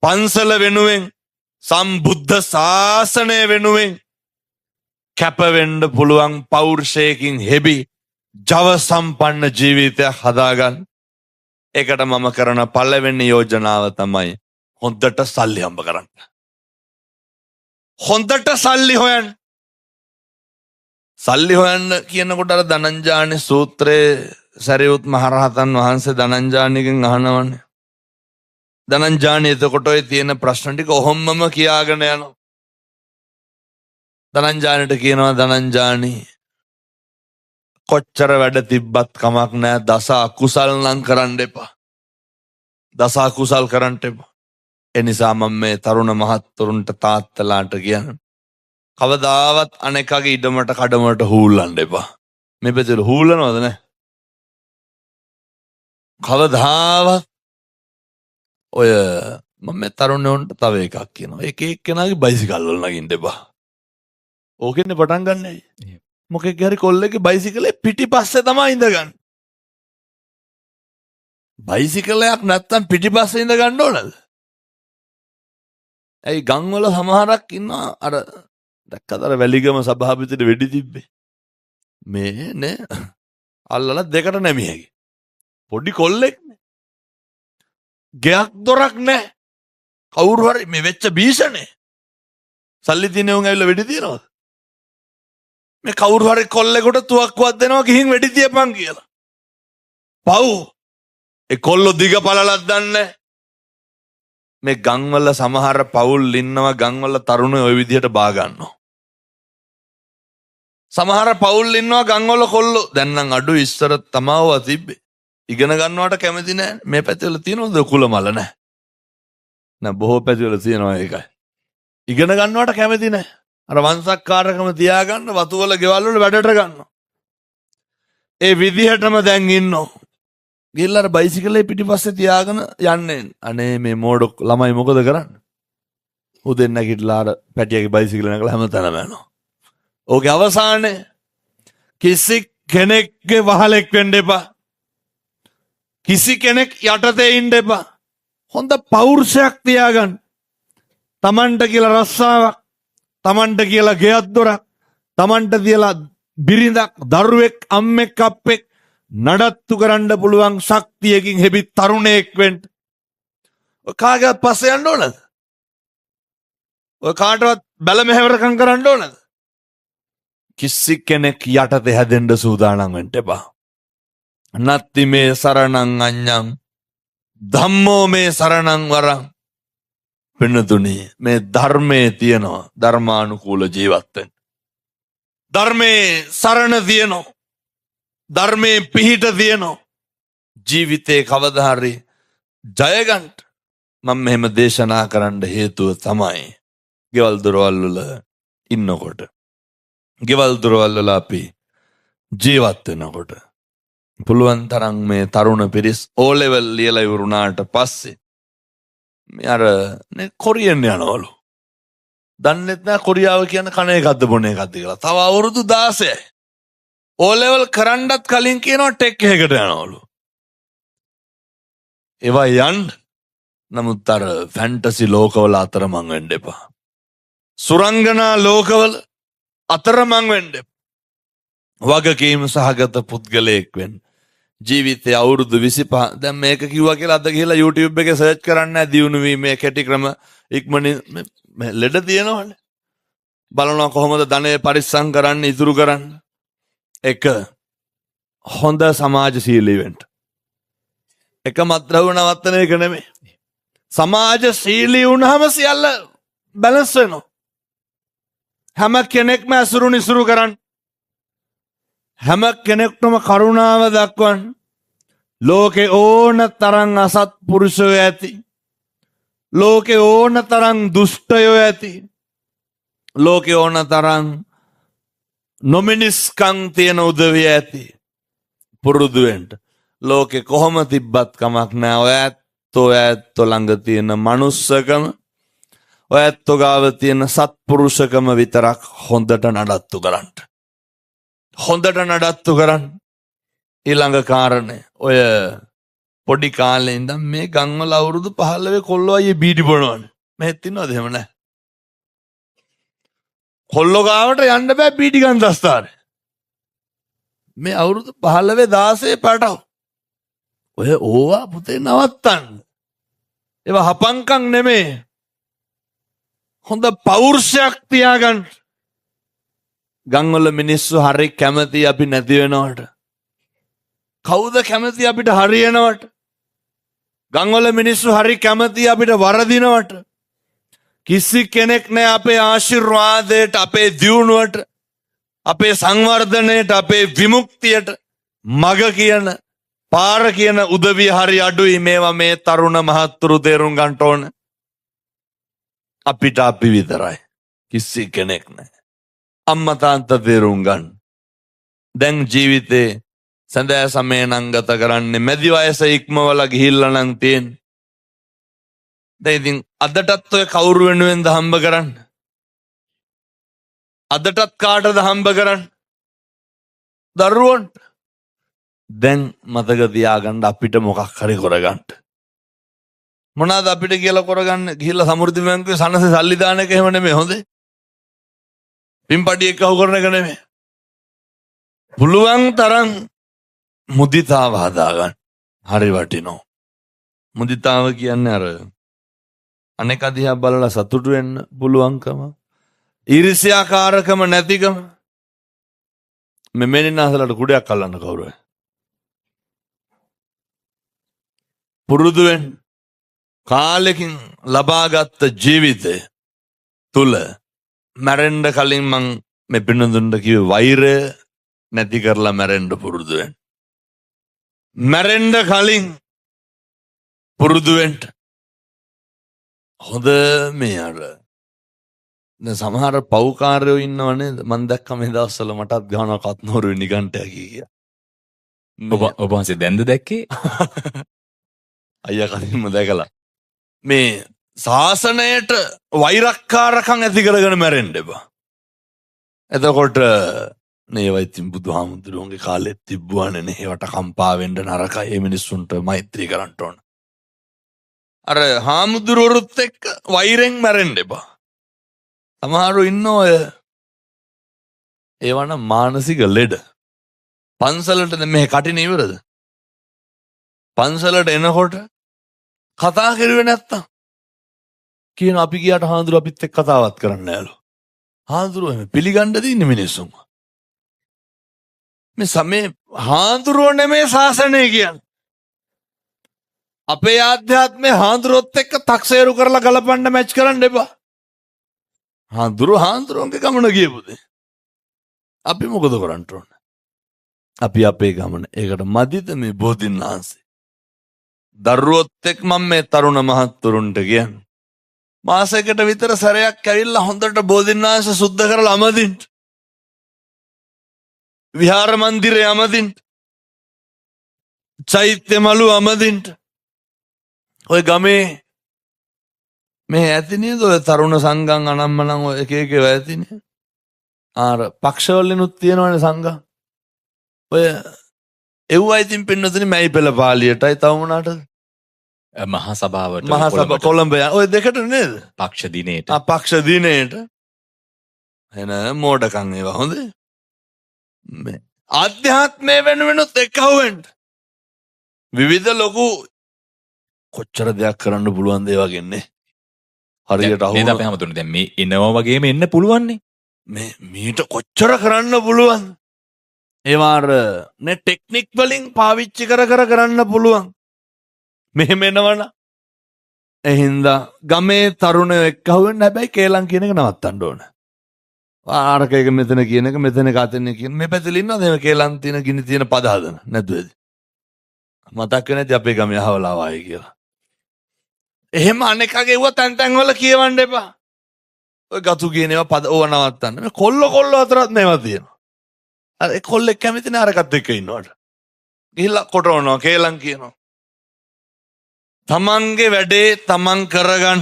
පන්සල වෙනුවෙන්, සම්බුද්ධ ශාසනය වෙනුවෙන් කැප වෙන්න පුළුවන් පෞරුෂයකින් හෙබි ජව සම්පන්න ජීවිතයක් හදාගන්න. ඒකට මම කරන පළවෙනි යෝජනාව තමයි හොඳට සල්ලි හම්බ කරන්න. හොඳට සල්ලි හොයන්න. සල්ලි හොයන්න කියනකොට අර ධනංජානි සූත්‍රයේ සරියුත් මහරහතන් වහන්සේ ධනංජානිගෙන් අහනවනේ. ධනංජානි එතකොට ඔය තියෙන ප්‍රශ්න ටික ඔහොම්මම කියාගෙන යනවා. ධනංජානිට කියනවා ධනංජානි කොච්චර වැඩ තිබ්බත් කමක් නැහැ දස අකුසල් නම් කරන්න එපා. දස අකුසල් කරන්න එපා. ඒ නිසා මම මේ තරුණ මහත්තුරුන්ට තාත්තලාට කියන්නේ කවදාවත් අනෙකගේ ඉඩමට කඩමට හූල්ලන්න එපා. මේ පැත්තට හූල්ලනවද නැහැ? කවදාවත් ඔය මම මේ තරුණයන්ට තව එකක් කියනවා. එක එක්කෙනාගේ බයිසිකල් වල නගින්න එපා. ඕකෙන්නේ පටන් ගන්නයි. මොකෙක් හරි කොල්ලෙක්ගේ බයිසිකලේ පිටිපස්සේ තමයි ඉඳගන්න. බයිසිකලයක් නැත්තම් පිටිපස්සේ ඉඳ ගන්න ඕනද? ඇයි ගම්වල සමහරක් ඉන්නවා අර දැක්කද අර වැලිගම සභාපතිට වෙඩි තිබ්බේ. මේ නේ අල්ලලා දෙකට නැමියගේ. පොඩි කොල්ලෙක් නේ. ගයක් දොරක් නැහැ. කවුරු හරි මේ වෙච්ච භීෂණේ. සල්ලි තියෙන උන් ඇවිල්ලා වෙඩි තියනවද? මේ කවුරු හරි කොල්ලෙකුට තුවක්කුවක් දෙනවා ගිහින් වෙඩි තියපන් කියලා. පව්. ඒ කොල්ලෝ දිග පළලක් දන්නේ. මේ ගම්වල සමහර පවුල් ඉන්නවා ගම්වල තරුණයෝ ওই විදිහට බා ගන්නවා. සමහර පවුල් ඉන්නවා ගම්වල කොල්ලෝ දැන් නම් අඩු ඉස්සර තමව තිබ්බේ. ඉගෙන ගන්නවට කැමති නැහැ. මේ පැතිවල තියෙනවද කුලමල නැහැ. නෑ බොහෝ පැතිවල තියෙනවා ඒකයි. ඉගෙන ගන්නවට කැමති නැහැ. අර වංශක්කාරකම තියාගන්න වතුවල ගෙවල් වල වැඩට ගන්නවා. ඒ විදිහටම දැන් ඉන්නෝ. ගිහලා බයිසිකලේ පිටිපස්සේ තියාගෙන යන්නේ. අනේ මේ මෝඩ ළමයි මොකද කරන්නේ? උදෙන් නැගිටලා අර පැටියගේ බයිසිකල නැගලා හැමතැනම යනවා. ඕකේ අවසානයේ කිසි කෙනෙක්ගේ වහලෙක් වෙන්න එපා. කිසි කෙනෙක් යටතේ ඉන්න එපා. හොඳ පෞරුෂයක් තියාගන්න. Tamanට කියලා රස්සාවක්, තමන්ට කියලා ගෙයක් දොරක්, තමන්ට තියලා බිරිඳක්, දරුවෙක්, අම්මෙක්, අප්පෙක් නඩත්තු කරන්න පුළුවන් ශක්තියකින් හෙබිත් තරුණයෙක් වෙන්න. ඔය කාගේවත් පස්සේ යන්න ඕනද? ඔය කාටවත් බැල මෙහෙවරකම් කරන්න ඕනද? කිසි කෙනෙක් යටතේ හැදෙන්න සූදානම් වෙන්න එපා. නත්ති මේ සරණං අඤ්ඤං ධම්මෝ මේ සරණං වරං. වෙනතුනේ මේ ධර්මයේ තියෙනවා ධර්මානුකූල ජීවත් වෙන්න. ධර්මයේ සරණ තියෙනවා. ධර්මයේ පිහිට තියෙනවා. ජීවිතේ කවදා හරි ජය ගන්න. මම මෙහෙම දේශනා කරන්න හේතුව තමයි ගෙවල් දොරවල් වල ඉන්නකොට, ගෙවල් දොරවල් වල අපි ජීවත් වෙනකොට පුළුවන් තරම් මේ තරුණ පිරිස් O level ලියලා ඉවරුණාට පස්සේ මේ අර කොරියන් යනවලු. දන්නෙත් නෑ කොරියාව කියන කණ එකක්ද බොන එකක්ද කියලා. තව අවුරුදු 16යි. O level කරන්නත් කලින් කියනවා ටෙක් එකකට යනවලු. ඒවා යන්න. නමුත් අර ෆැන්ටසි ලෝකවල අතරමං වෙන්න එපා. සුරංගනා ලෝකවල අතරමං වෙන්න එපා. වගකීම් සහගත පුද්ගලයෙක් වෙන්න. ජීවිතය අවුරුදු 25 දැන් මේක කිව්වා කියලා අද ගිහලා YouTube එකේ සර්ච් කරන්න දියුණු වීමේ කැටි ක්‍රම ඉක්මනින් ලෙඩ තියෙනවනේ. බලනවා කොහොමද ධනය පරිස්සම් කරන්න, ඉතුරු කරන්න. එක හොඳ සමාජශීලී වෙන්න. එක මත්ද්‍රව්‍ය නවත්තන එක නෙමෙයි. සමාජශීලී වුණාම සියල්ල බැලන්ස් වෙනවා. හැම කෙනෙක්ම අසුරු නිසුරු කරන්න. හැම කෙනෙක්ටම කරුණාව දක්වන්න. ලෝකේ ඕන තරම් අසත්පුරුෂයෝ ඇති. ලෝකේ ඕන තරම් දුෂ්ටයෝ ඇති. ලෝකේ ඕන තරම් නොමිනිස්කම් තියෙන උදවිය ඇති. පුරුදු වෙන්න. ලෝකේ කොහොම තිබ්බත් කමක් නෑ. ඔය ඇත්තෝ ළඟ තියෙන මනුස්සකම, ඔය ඇත්තෝ ගාව තියෙන සත්පුරුෂකම විතරක් හොඳට නඩත්තු කරන්න. හොඳට නඩත්තු කරන්න. ඊළඟ කාරණේ ඔය පොඩි කාලේ ඉඳන් මේ ගම්වල අවුරුදු 15 කොල්ලෝ අයියේ බීඩි බොනවනේ. මෙහෙත් ඉන්නවද එහෙම නැහැ. කොල්ලෝ ගාවට යන්න බෑ බීඩි ගන්න දස්තාරේ. මේ අවුරුදු 15 16 පැටව. ඔය ඕවා පුතේ නවත්තන්න. ඒවා හපංකම් නෙමෙයි. හොඳ පෞරුෂයක් තියාගන්න. ගම්වල මිනිස්සු හරි කැමති අපි නැති වෙනවට. කවුද කැමති අපිට හරියනවට? ගම්වල මිනිස්සු හරි කැමති අපිට වරදිනවට. කිසි කෙනෙක් නෑ අපේ ආශිර්වාදයට, අපේ දියුණුවට, අපේ සංවර්ධනයට, අපේ විමුක්තියට මග කියන, පාර කියන උදවිය හරි අඩුයි. මේවා මේ තරුණ මහත්තුරු තේරුම් ගන්න ඕන. අපිට අපි විතරයි. කිසි කෙනෙක් නෑ. අම්මා තාත්තා තේරුම් ගන්න. දැන් ජීවිතේ සඳෑ සමය නම් ගත කරන්නේ මැදි වයස ඉක්මවලා ගිහිල්ලා නම් තියෙන්නේ. දැන් ඉතින් අදටත් ඔය කවුරු වෙනුවෙන්ද හම්බ කරන්නේ? අදටත් කාටද හම්බ කරන්නේ? දරුවන්ට. දැන් මතක තියාගන්න අපිට මොකක් හරි කරගන්න. මොනවාද අපිට කියලා කරගන්න? ගිහිල්ලා සමෘද්ධි බැංකුවේ සනසේ සල්ලි දාන එක එහෙම නෙමෙයි හොඳේ. පින්පඩියක් අහු කරන එක නෙමෙයි. පුළුවන් තරම් මුදිතාව හදාගන්න. හරි වටිනවා. මුදිතාව කියන්නේ අර අනෙක් අධ්‍යා බලලා සතුටු වෙන්න පුළුවන්කම, ඊර්ෂ්‍යාකාරකම නැතිකම. මෙන්න අසලට කුඩයක් අල්ලන්න කවුරුයි. පුරුදු වෙන්න. කාලෙකින් ලබාගත් ජීවිතය තුල මැරෙන්න කලින් මං මේ පින්නඳුන්ට කිව්වේ වෛරය නැති කරලා මැරෙන්න පුරුදු වෙන්න. මැරෙන්න කලින් පුරුදු වෙන්න. හොඳ මේ අර දැන් සමහර පව්කාරයෝ ඉන්නව නේද? මං දැක්ක මේ දවස්වල මටත් ගහනවා කත්නෝරුවේ නිගණ්ඨයා කිය. ඔබ වහන්සේ දැන්ද දැක්කේ? අයියා කලින්ම දැකලා. මේ ශාසනයට වෛරක්කාරකම් ඇති කරගෙන මැරෙන්න එපා. එතකොට මේවා ඉතින් බුදුහාමුදුරුවන්ගේ කාලෙත් තිබ්බුවානේ නේ. ඒවට කම්පා වෙන්න නරකයි. මේ මිනිස්සුන්ට මෛත්‍රී කරන්න ඕන. අර හාමුදුරුවරුත් එක්ක වෛරෙන් මැරෙන්න එපා. සමහරු ඉන්න ඔය ඒවන මානසික ලෙඩ. පන්සලට මේ කටින ඉවරද? පන්සලට එනකොට කතා කෙරුවේ නැත්තම් කියන අපි ගියාට හාමුදුරුවෝ අපිත් එක්ක කතාවත් කරන්නේ නැලු. හාමුදුරුවෝ එහෙම පිළිගන්න දෙන්නේ මිනිස්සුන්. මේ සමේ හාමුදුරුවෝ නෙමේ ශාසනය කියන්නේ. අපේ ආධ්‍යාත්මය හාමුදුරුවොත් එක්ක තක්සේරු කරලා ගලපන්න මැච් කරන්න එපා. හාමුදුරුවන්ගේ ගමන ගියපුද? අපි මොකද කරන්න ඕන? අපි අපේ ගමන. ඒකට මදිද මේ බෝධින් වහන්සේ? දරුවොත් එක්ක මම මේ තරුණ මහත්තුරුන්ට කියන්නේ මාසයකට විතර සැරයක් ඇවිල්ලා හොඳට බෝධින් වහන්සේ සුද්ධ කරලා අමදින්න. විහාර මන්දිරය අමදින්න. චෛත්‍ය මළු අමදින්න. ඔය ගමේ මේ ඇති නේද ඔය තරුණ සංඝම් අනම්මනම් ඔය එක එක ඇතිනේ. ආර පක්ෂවලිනුත් තියෙනවනේ සංඝම්. ඔය එව්වා ඉතින් පින්නතුනේ මැයි පෙළ පාළියටයි තව මොනාටද? මහා සභාවට මහා සභාව කොළඹ ඔය දෙකට නේද? පක්ෂ දිනේට. පක්ෂ දිනේට. එන මෝඩකම් ඒවා හොඳේ. මේ ආධ්‍යාත්මය වෙනුවෙනුත් එක්කවෙන්න. විවිධ ලොකු කොච්චර දෙයක් කරන්න පුළුවන් දේ වගේන්නේ. හරියට අහුව නේද අපේ හැමතුනේ දැන් මේ එනවා වගේම එන්න පුළුවන්නේ. මේ මීට කොච්චර කරන්න පුළුවන්. ඒවාර නේ ටෙක්නික් වලින් පාවිච්චි කරන්න පුළුවන්. මෙහෙම එනවන. එහින්දා ගමේ තරුණයෝ එක්කහුවෙන්න හැබැයි කේලම් කියන එක නවත්තන්න ඕන. ආරක එක මෙතන කියන එක මෙතන කතන්නේ කියන මේ පැතිල ඉන්නවද එහෙම කේලම් තියෙන ගිනි තියෙන පද හදන නැද්ද? මතක් වෙන්නේ නැති අපේ ගමේ අහවලා ආවයි කියලා. එහෙම අනෙකගේ වුව තැන් වල කියවන්න එපා. ඔය ගතු කියන ඒවා පද ඕව නවත්තන්න. මේ කොල්ල අතරත් මේවා තියෙනවා. අර ඒ කොල්ලෙක් කැමති නෑ අරකට එක්ක ඉන්නවට. ගිහිල්ලා කොටවනවා කේලම් කියනවා. තමන්ගේ වැඩේ තමන් කරගන්න.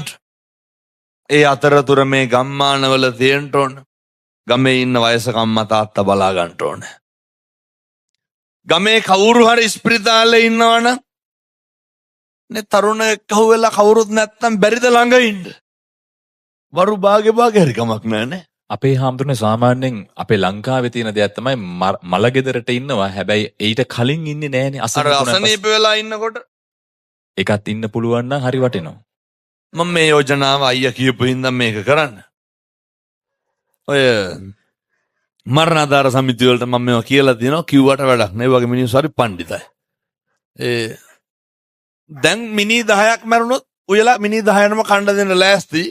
ඒ අතරතුර මේ ගම්මානවල තියෙන්න ඕන. ගමේ ඉන්න වයසක අම්මා තාත්තා බලා ගන්න ඕන. ගමේ කවුරු හරි ඉස්පිරිතාලේ ඉන්නවනම් නේ තරුණයෙක් කහුවෙලා කවුරුත් නැත්තම් බැරිද ළඟ ඉන්න. වරු භාගේ හරි කමක් නෑනේ. අපේ හාමුදුරනේ සාමාන්‍යයෙන් අපේ ලංකාවේ තියෙන දෙයක් තමයි මලගෙදරට ඉන්නවා. හැබැයි ඊට කලින් ඉන්නේ නෑනේ. අසනීප වෙලා ඉන්නකොට එකත් ඉන්න පුළුවන් නම් හරි වටිනවා. මම මේ යෝජනාව අයියා කියපු හින්දා මේක කරන්න. ඔය මරණාධාර සමිතිය වලට මම මේවා කියලා තියෙනවා. කිව්වට වැඩක් නෑ. ඒ වගේ මිනිස්සු හරි පඬිතයි. දැන් මිනි 10ක් මැරුණොත් උයලා මිනි 10ම කණ්ඩ දෙන්න ලෑස්ති.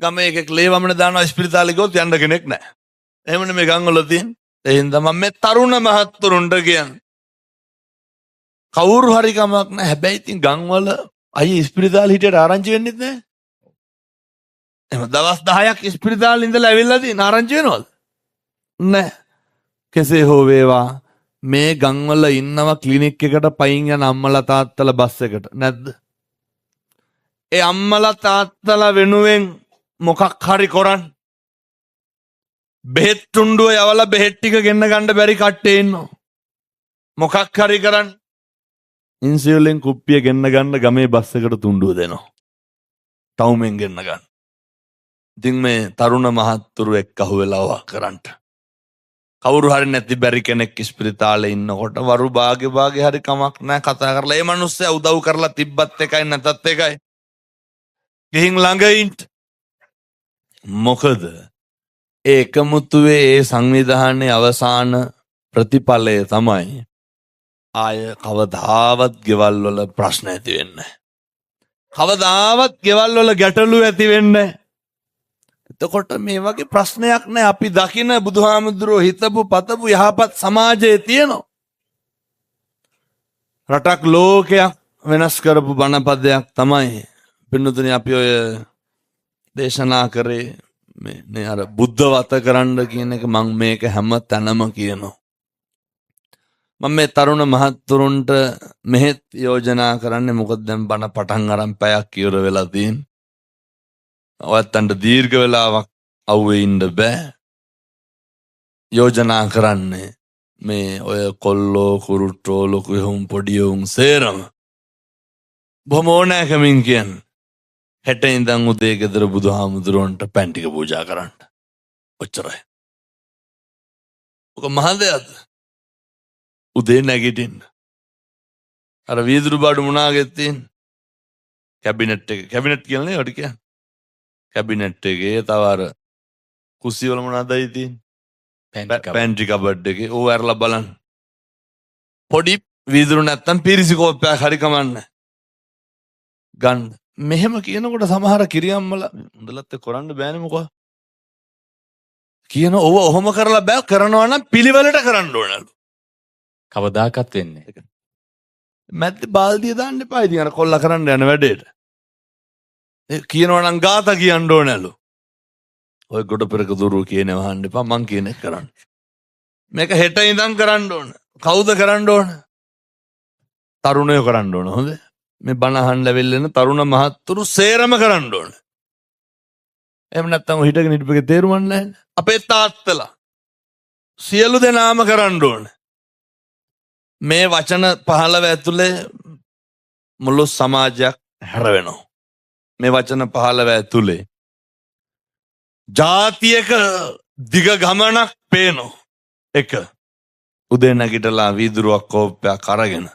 ගමේ එකෙක් ලේවමන දානවා ඉස්පිරිතාලේ ගියොත් යන්න කෙනෙක් නැහැ. එහෙමනේ මේ ගම් වල තියෙන්නේ. ඒ හින්දා මම මේ තරුණ මහත්තුරුන්ට කියන්නේ කවුරු හරි කමක් නැහැ. හැබැයි ඉතින් ගම් වල අයියේ ඉස්පිරිතාලේ හිටියට ආරංචි වෙන්නෙත් නැහැ. එහෙනම් දවස් 10ක් ඉස්පිරිතාලේ ඉඳලා ඇවිල්ලා තියෙන ආරංචි වෙනවද? නැහැ. කෙසේ හෝ වේවා මේ ගම් වල ඉන්නවා ක්ලිනික් එකට පයින් යන අම්මලා තාත්තලා බස් එකට නැද්ද? ඒ අම්මලා තාත්තලා වෙනුවෙන් මොකක් හරි කරන්න. බෙහෙත් තුණ්ඩුව යවලා බෙහෙත් ටික ගෙන්න ගන්න බැරි කට්ටේ ඉන්නවා. මොකක් හරි කරන්න. ඉන්සියුලින් කුප්පිය ගෙන්න ගන්න ගමේ බස් එකට තුණ්ඩුව දෙනවා. ටවුමෙන් ගෙන්න ගන්න. ඉතින් මේ තරුණ මහත්තුරු එක්ක අහුවෙලා කරන්න. කවුරු හරි නැති බැරි කෙනෙක් ඉස්පිරිතාලේ ඉන්නකොට වරු භාගේ හරි කමක් නැහැ කතා කරලා ඒ මිනිස්සයා උදව් කරලා තිබ්බත් එකයි නැතත් එකයි. ගිහින් ළඟ ඉන්න. මොකද ඒකමුතුවේ ඒ සංවිධානයේ අවසාන ප්‍රතිඵලය තමයි ආය කවදාවත් ගෙවල් වල ප්‍රශ්න ඇති වෙන්නේ. කවදාවත් ගෙවල් වල ගැටලු ඇති වෙන්නේ. එතකොට මේ වගේ ප්‍රශ්නයක් නෑ. අපි දකින බුදුහාමුදුරුවෝ හිතපු පතපු යහපත් සමාජයේ තියෙනවා. රටක් ලෝකයක් වෙනස් කරපු බණපදයක් තමයි පින්නතුනි අපි ඔය දේශනා කරේ මේ අර බුද්ධ වත කරන්න කියන එක. මම මේක හැම තැනම කියනවා. මම මේ තරුණ මහත්තුරුන්ට මෙහෙත් යෝජනා කරන්නේ මොකද දැන් බණ පටන් අරන් පැයක් ඉවර වෙලා තියෙන. ඔයත්තන්ට දීර්ඝ වෙලාවක් අවුවේ ඉන්න බෑ. යෝජනා කරන්නේ මේ ඔය කොල්ලෝ කුරුට්ටෝ ලොකු එහුම් පොඩි එහුම් සේරම බොහොම ඕනෑකමින් කියන්නේ හෙට ඉඳන් උදේ ගෙදර බුදුහාමුදුරුවන්ට පැන් ටික පූජා කරන්න. ඔච්චරයි. ඔක මහ දෙයක්ද? උදේ නැගිටින්න. අර වීදුරු බඩු මොනාගෙත් තියෙන කැබිනට් එක. කැබිනට් කියන්නේ ඔට කියන්නේ. කැබිනට් එකේ තව අර කුස්සිය වල මොනවදයි තියෙන්නේ? පැන්ට්‍රි කබඩ් එකේ ඕව ඇරලා බලන්න. පොඩි වීදුරු නැත්තම් පිරිසි කෝප්පයක් හරි කමන්නේ. ගන්න. මෙහෙම කියනකොට සමහර කිරියම්මල හොඳලත් කරන්න බෑනේ මොකෝ. කියන ඕව ඔහොම කරලා බෑ කරනවා නම් පිළිවෙලට කරන්න ඕනලු. කවදාකත් වෙන්නේ. මැද්දේ බාල්දිය දාන්න එපා. ඉතින් අර කොල්ල කරන්න යන වැඩේට. ඒ කියනවා නම් ගාථා කියන්න ඕනලු. ඔය ගොඩ පෙරක දුරු කියන්නේ වහන්න එපා. මං කියන එක කරන්න. මේක හෙට ඉඳන් කරන්න ඕන. කවුද කරන්න ඕන? තරුණයෝ කරන්න ඕන. හොඳ. මේ බණ අහන්න ලැබෙන්න තරුණ මහත්තුරු සේරම කරන්න ඕන. එහෙම නැත්නම් ඔය හිටගෙන හිටපෙක තේරුම් නැහැ. අපේ තාත්තලා සියලු දෙනාම කරන්න ඕන. මේ වචන 15 ඇතුලේ මුළු සමාජයක් හැරවෙනවා. මේ වචන 15 ඇතුලේ ජාතියක දිග ගමනක් පේනවා. එක උදේ නැගිටලා වීදුරුවක් කෝප්පයක් අරගෙන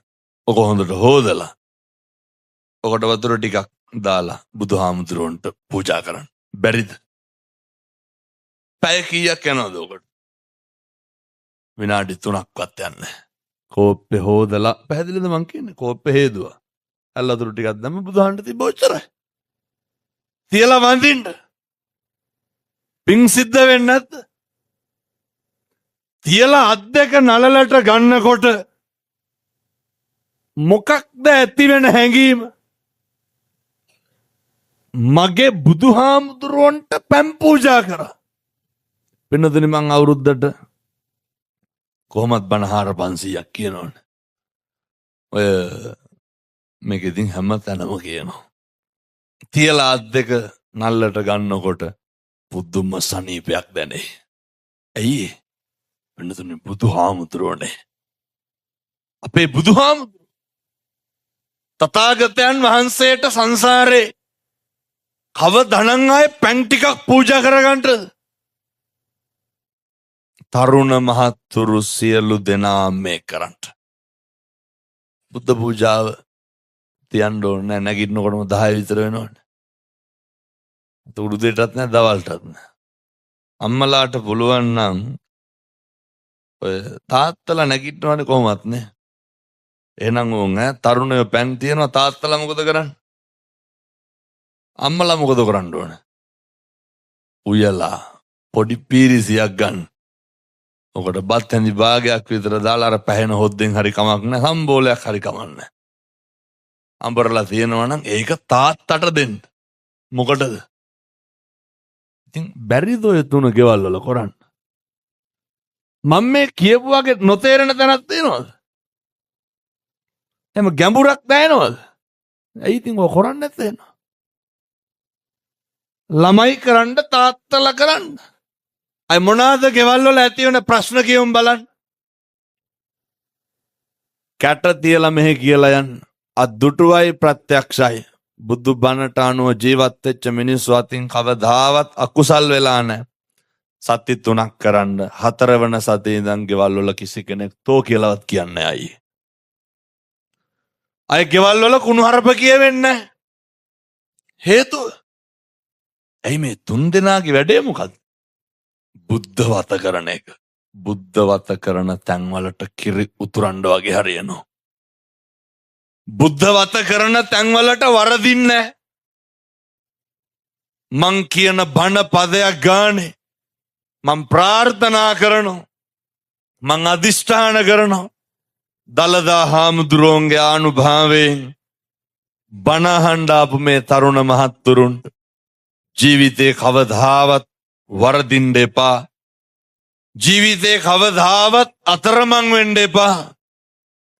ඔක හොඳට හොදලා ඔකට වතුර ටිකක් දාලා බුදුහාමුදුරුවන්ට පූජා කරන්න. බැරිද? පැය කීයක් යනවද ඔකට? විනාඩි 3ක්වත් යන්නේ. කෝප්පේ හොදලා පැහැදිලිද මං කියන්නේ? කෝප්පේ හේදුවා. ඇල්ල වතුර ටිකක් දැම්ම බුදුහාන්ට තිබ්බ ඔච්චරයි. තියලා වඳින්න. පිං සිද්ධ වෙන්නේ නැද්ද? තියලා අත් දෙක නලලට ගන්නකොට මොකක්ද ඇති වෙන හැඟීම? මගේ බුදුහාමුදුරුවන්ට පැන් පූජා කරා. වෙනදනි මං අවුරුද්දට කොහොමත් බණ 4500ක් කියනවනේ. ඔය මේක ඉතින් හැම තැනම කියනවා. තියලා අත් දෙක නල්ලට ගන්නකොට පුදුම සනීපයක් දැනේ. ඇයි? වෙනදනි බුදුහාමුදුරුවනේ. අපේ බුදුහාමුදුරුවෝ තථාගතයන් වහන්සේට සංසාරේ කවදනම් ආයේ පැන් ටිකක් පූජා කරගන්නද? තරුණ මහත්තුරු සියලු දෙනා මේ කරන්ට. බුද්ධ පූජාව තියන්න ඕනේ. නැගිටිනකොටම 10 විතර වෙනවනේ. ඒක උදේටත් නෑ දවල්ටත් නෑ. අම්මලාට පුළුවන් නම් ඔය තාත්තලා නැගිටිනවනේ කොහොමත් නේ. එහෙනම් උන් තරුණයෝ පැන් තියනවා. තාත්තලා මොකද කරන්නේ? අම්මලා මොකද කරන්න ඕනේ? උයලා පොඩි පීරිසියක් ගන්න. ඔකට බත් හැඳි භාගයක් විතර දාලා අර පැහෙන හොද්දෙන් හරි කමක් නැහැ. සම්බෝලයක් හරි කමක් නැහැ. අඹරලා තියෙනවා නම් ඒක තාත්තට දෙන්න. මොකටද? ඉතින් බැරිද ඔය තුන ගෙවල් වල කරන්න? මම මේ කියපු වගේ නොතේරෙන තැනක් තියෙනවද? එහෙම ගැඹුරක් දැනෙනවද? ඇයි ඉතින් ඔය කරන්නේ නැත්තේ? ළමයි කරන්න තාත්තලා කරන්න. අය මොනවාද ගෙවල් වල ඇති වෙන ප්‍රශ්න කියමු බලන්න. කැට තියලා මෙහෙ කියලා යන්න. අද්දුටුවයි ප්‍රත්‍යක්ෂයි. බුදු බණට අනුව ජීවත් වෙච්ච මිනිස්සු අතින් කවදාවත් අකුසල් වෙලා නැහැ. සති 3ක් කරන්න 4 වෙනි සතියේ ඉඳන් ගෙවල් වල කිසි කෙනෙක් තෝ කියලාවත් කියන්නේ අය. අය ගෙවල් වල කුණුහරුප කියවෙන්නේ නැහැ. හේතුව ඇයි මේ 3 දෙනාගේ වැඩේ මොකද්ද? බුද්ධ වත කරන එක. බුද්ධ වත කරන තැන්වලට කිරි උතුරන්න වගේ හරියනවා. බුද්ධ වත කරන තැන්වලට වරදින්නේ නැහැ. මං කියන බණ පදයක් ගානේ මං ප්‍රාර්ථනා කරනවා. මං අදිෂ්ඨාන කරනවා. දලදා හාමුදුරුවන්ගේ ආනුභාවයෙන් බණ අහන්න ආපු මේ තරුණ මහත්තුරුන්ට ජීවිතේ කවදාවත් වරදින්න එපා. ජීවිතේ කවදාවත් අතරමං වෙන්න එපා.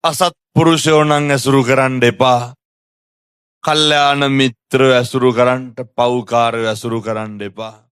අසත්පුරුෂයෝ නම් ඇසුරු කරන්න එපා. කල්යාණ මිත්‍රයෝ ඇසුරු කරන්න, පව්කාරයෝ ඇසුරු කරන්න එපා.